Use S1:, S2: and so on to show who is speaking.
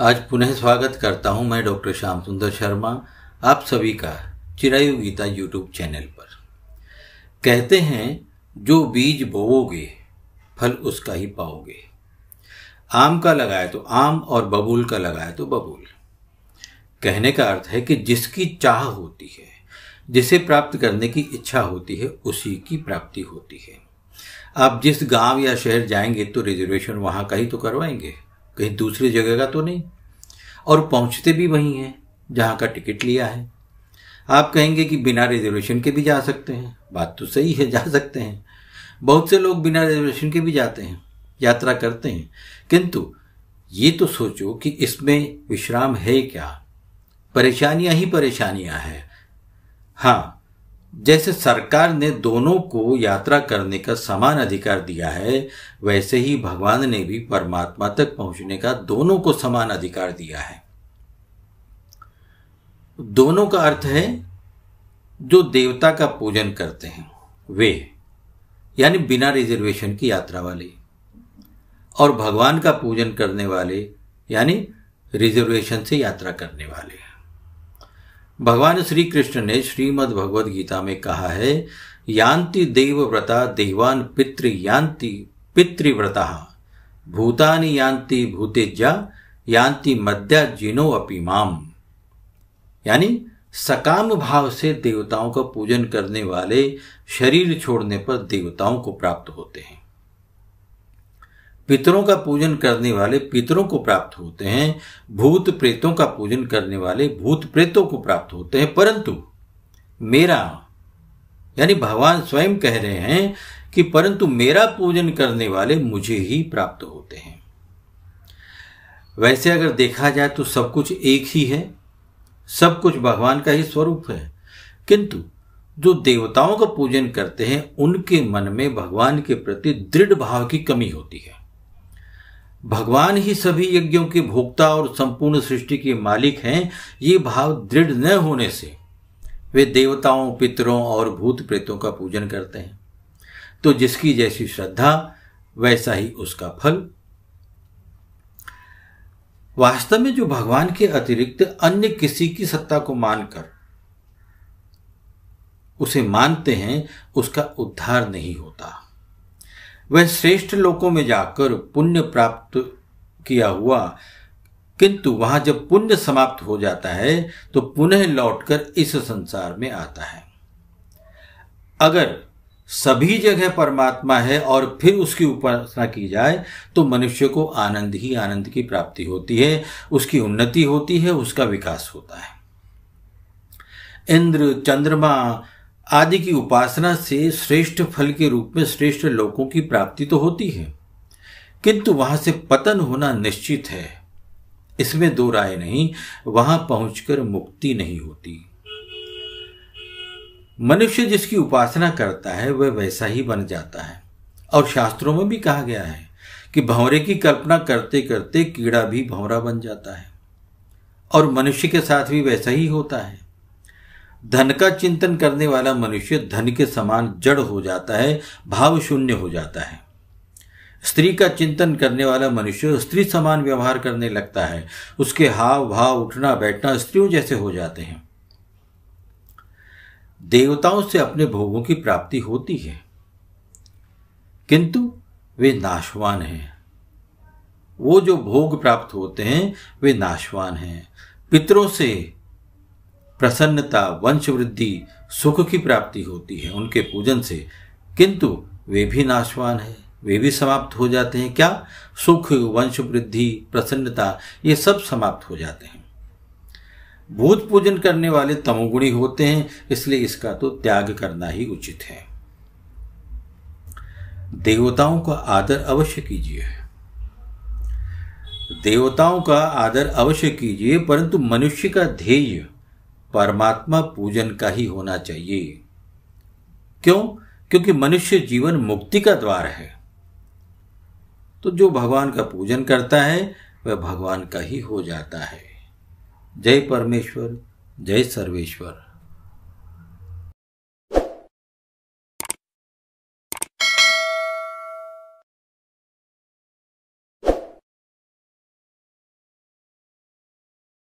S1: आज पुनः स्वागत करता हूं मैं डॉक्टर श्याम सुंदर शर्मा आप सभी का चिरायु गीता यूट्यूब चैनल पर। कहते हैं जो बीज बोओगे फल उसका ही पाओगे। आम का लगाए तो आम और बबूल का लगाए तो बबूल। कहने का अर्थ है कि जिसकी चाह होती है, जिसे प्राप्त करने की इच्छा होती है, उसी की प्राप्ति होती है। आप जिस गांव या शहर जाएंगे तो रिजर्वेशन वहां का ही तो करवाएंगे, कहीं दूसरी जगह का तो नहीं। और पहुंचते भी वहीं हैं जहां का टिकट लिया है। आप कहेंगे कि बिना रिजर्वेशन के भी जा सकते हैं। बात तो सही है, जा सकते हैं। बहुत से लोग बिना रिजर्वेशन के भी जाते हैं, यात्रा करते हैं। किंतु ये तो सोचो कि इसमें विश्राम है क्या? परेशानियां ही परेशानियां हैं। हाँ, जैसे सरकार ने दोनों को यात्रा करने का समान अधिकार दिया है, वैसे ही भगवान ने भी परमात्मा तक पहुंचने का दोनों को समान अधिकार दिया है। दोनों का अर्थ है जो देवता का पूजन करते हैं वे, यानी बिना रिजर्वेशन की यात्रा वाले, और भगवान का पूजन करने वाले यानी रिजर्वेशन से यात्रा करने वाले। भगवान श्री कृष्ण ने श्रीमद् भगवद गीता में कहा है, यान्ति देवव्रता देवान पितृ यान्ति पितृव्रता भूतानि यान्ति भूतेज्या यान्ति मद्या जिनो अपि माम। यानी सकाम भाव से देवताओं का पूजन करने वाले शरीर छोड़ने पर देवताओं को प्राप्त होते हैं। पितरों का पूजन करने वाले पितरों को प्राप्त होते हैं। भूत प्रेतों का पूजन करने वाले भूत प्रेतों को प्राप्त होते हैं। परंतु मेरा, यानी भगवान स्वयं कह रहे हैं कि परंतु मेरा पूजन करने वाले मुझे ही प्राप्त होते हैं। वैसे अगर देखा जाए तो सब कुछ एक ही है, सब कुछ भगवान का ही स्वरूप है। किंतु जो देवताओं का पूजन करते हैं उनके मन में भगवान के प्रति दृढ़ भाव की कमी होती है। भगवान ही सभी यज्ञों के भोक्ता और संपूर्ण सृष्टि के मालिक हैं, ये भाव दृढ़ न होने से वे देवताओं, पितरों और भूत प्रेतों का पूजन करते हैं। तो जिसकी जैसी श्रद्धा वैसा ही उसका फल। वास्तव में जो भगवान के अतिरिक्त अन्य किसी की सत्ता को मानकर उसे मानते हैं, उसका उद्धार नहीं होता। वह श्रेष्ठ लोकों में जाकर पुण्य प्राप्त किया हुआ, किंतु वहां जब पुण्य समाप्त हो जाता है तो पुनः लौटकर इस संसार में आता है। अगर सभी जगह परमात्मा है और फिर उसकी उपासना की जाए तो मनुष्य को आनंद ही आनंद की प्राप्ति होती है, उसकी उन्नति होती है, उसका विकास होता है। इंद्र, चंद्रमा आदि की उपासना से श्रेष्ठ फल के रूप में श्रेष्ठ लोकों की प्राप्ति तो होती है, किंतु वहां से पतन होना निश्चित है, इसमें दो राय नहीं। वहां पहुंचकर मुक्ति नहीं होती। मनुष्य जिसकी उपासना करता है वह वैसा ही बन जाता है। और शास्त्रों में भी कहा गया है कि भंवरे की कल्पना करते करते कीड़ा भी भंवरा बन जाता है, और मनुष्य के साथ भी वैसा ही होता है। धन का चिंतन करने वाला मनुष्य धन के समान जड़ हो जाता है, भाव शून्य हो जाता है। स्त्री का चिंतन करने वाला मनुष्य स्त्री समान व्यवहार करने लगता है, उसके हाव भाव, उठना बैठना स्त्रियों जैसे हो जाते हैं। देवताओं से अपने भोगों की प्राप्ति होती है, किंतु वे नाशवान हैं। वो जो भोग प्राप्त होते हैं वे नाशवान हैं। पितरों से प्रसन्नता, वंश वृद्धि, सुख की प्राप्ति होती है उनके पूजन से, किंतु वे भी नाशवान हैं, वे भी समाप्त हो जाते हैं। क्या? सुख, वंश वृद्धि, प्रसन्नता, ये सब समाप्त हो जाते हैं। भूत पूजन करने वाले तमोगुणी होते हैं, इसलिए इसका तो त्याग करना ही उचित है। देवताओं का आदर अवश्य कीजिए, देवताओं का आदर अवश्य कीजिए, परंतु मनुष्य का ध्येय परमात्मा पूजन का ही होना चाहिए। क्यों? क्योंकि मनुष्य जीवन मुक्ति का द्वार है। तो जो भगवान का पूजन करता है वह भगवान का ही हो जाता है। जय परमेश्वर, जय सर्वेश्वर।